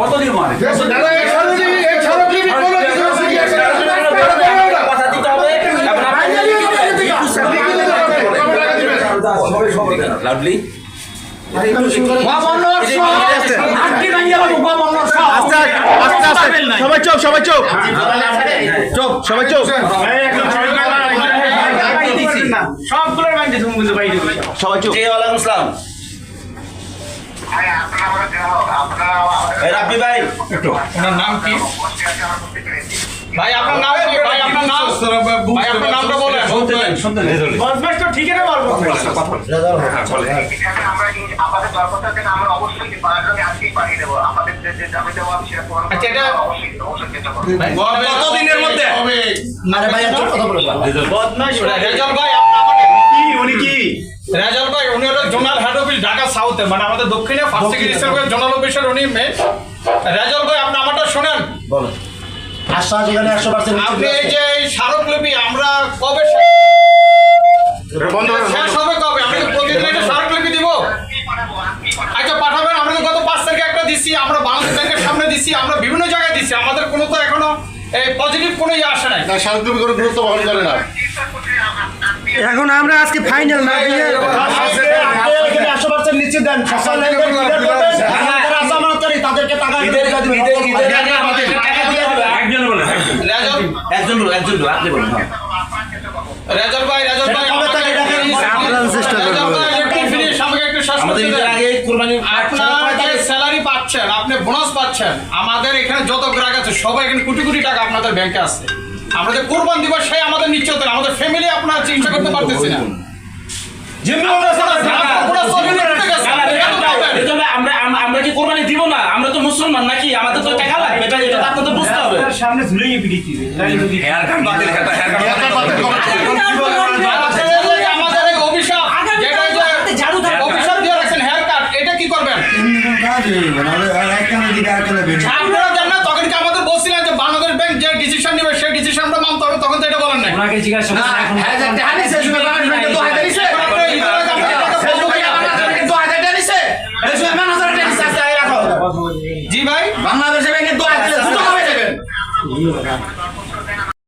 কতদিন মানে লাউডলি সবাই চোখ সবাই চোখ চোখ সবাই চোখ সবগুলোর মাইন্ডে তুমি বুঝতে পারি সবাই চোখ। ওয়ালাইকুম আসসালাম রাব্বি ভাই একটু ওনার নাম কি ভাই আপনার নাম কি ভাই আপনার নাম ভাই আপনার নামটা বলেন শুনতে বদমাশ তো ঠিক আছে বলবো আমরা আমাদের দরকারটা থেকে আমরা অবশ্যই বাজারে আজকেই পাঠিয়ে দেব আমাদের যে দাবি দেওয়া আছে সেটা পূরণ আচ্ছা এটা অবশ্যই চেষ্টা করব কতদিনের মধ্যে হবে আরে ভাই একটু কথা বলো বদমাশ রেজাল ভাই আপনি আমাকে কি উনি কি রেজাল ভাই উনি হলো জোনাল হেড অফিস ঢাকা সাউথে মানে আমাদের দক্ষিণে ফার্স্ট সেক্রেটারি হিসেবে জোনাল অফিসার উনি রেজাল ভাই আপনি আমারটা শুনেন বলো আশ্বাস এখানে 100% আপনি এই যে স্মারকলিপি আমরা কবে শেষ হবে কবে আপনি প্রতিদিন একটা স্মারকলিপি দিব আচ্ছা পাঠাবেন আমরা তো গত 5 তারিখে একটা দিছি আমরা বাংলাদেশ ব্যাংকের সামনে দিছি আমরা বিভিন্ন জায়গায় দিছি আমাদের কোনো তো এখনো এই পজিটিভ কোনো ইয়ে আসে নাই না স্মারকলিপি কোনো গুরুত্ব বহন করে না এখন আমরা আজকে ফাইনাল না দিয়ে 100% নিশ্চিত দেন তাদেরকে টাকা একজন বলো আপনি বলুন রেজাল ভাই চেষ্টা করবো আপনার স্যালারি পাচ্ছেন আপনি বোনাস পাচ্ছেন আমাদের এখানে যত গ্রাহক আছে সবাই এখানে কোটি কোটি টাকা আপনাদের ব্যাংকে আছে আমরা যে কোরবান দিব সেই আমাদের নিশ্চয়তা আমাদের ফ্যামিলি আপনার চিকিৎসা করতে পারতেছি না আমরা কি কোরবানি দিব না আমরা তো মুসলমান নাকি আমাদের তো টাকা লাগবে এটা আপনাদের বুঝতে হবে সামনে ঝুলে গিয়ে পিড়ি আমাদের এই অভিশাপ অভিশাপ দিয়ে রাখছেন হেয়ার কাট এটা কি করবেন আপনারা জান না তখন কি আমাদের বলছিলেন যে বাংলাদেশ ব্যাংক যে ডিসিশন নেবে সেই ডিসিশন আমরা মানতে হবে তখন তো এটা বলেন নাই ওনাকে জিজ্ঞাসা